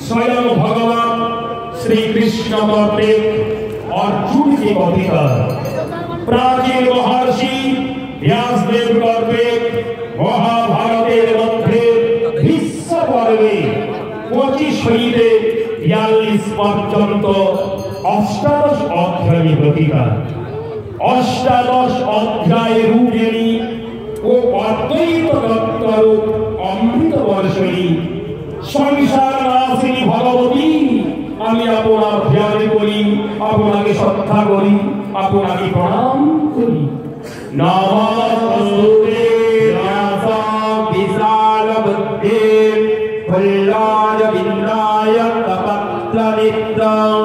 स्वयं भगवान श्री कृष्ण करते अर्जुन के अधिकार प्राचीन महर्षि व्यासदेव करते महाभारतेर मध्य भीष्म पर्वे 25 হইতে 42 পর্যন্ত অষ্টাদশ অধ্যায় প্রতিকার অষ্টাদশ অধ্যায় রূপেণী ও অদ্বৈত তত্ত্বর অমৃত বর্ষণী সংসার নাশিনী ভগবতী আমি আপনার ধ্যান করি আপনাকে শ্রদ্ধা করি আপনাকে প্রণাম করি নমস্তে ব্যাসা বিশাল বুদ্ধি ফল্লাদ বিন্দায় তপত্র নিত্যং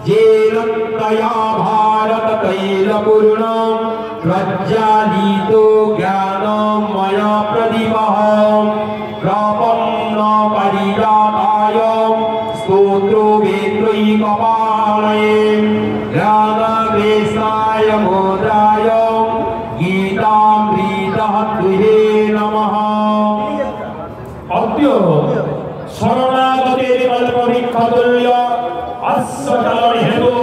যেরত্তয়া ভারত তৈলপূর্ণম প্রজ্জালিতো জ্ঞানময় প্রদীপঃ প্রপন্ন পরিজাতায় স্তোত্রো বেত্রৈকপালয়ে জ্ঞানগ্রেসায় মোদায় গীতামৃতः তুহে নমঃ। অদ্য শরণাগতের কল্পবৃক্ষতুল্য অশ্বচালন হেতু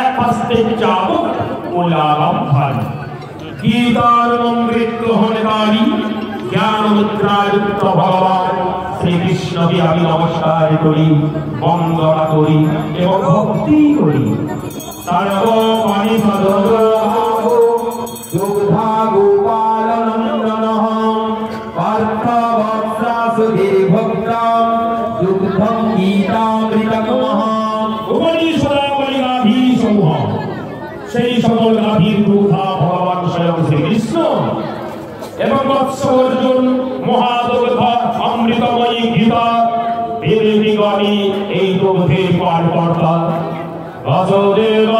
এক হস্তে চাবুক ও লাগামধারী গীতার অমৃত গ্রহণকারী জ্ঞান মুদ্রাযুক্ত ভগবান শ্রীকৃষ্ণকে আমি নমস্কার করি বন্দনা করি এবং ভক্তি করি। সর্বপানি সদগ্রহাহো দুগ্ধা গোপাল নন্দনঃ পার্থ বৎসা সুধীর্ভক্তাম দুগ্ধম গীতামৃতকমঃ। উপনিষদাবলী গাভী সমূহ সেই সকল গাভীর দুগ্ধা ভগবান স্বয়ং শ্রীকৃষ্ণ এবং বৎস অর্জুন মহাদুগ্ধা অমৃতময়ী গীতা দেবী এই দুগ্ধে পান কর্তা বাসুদেব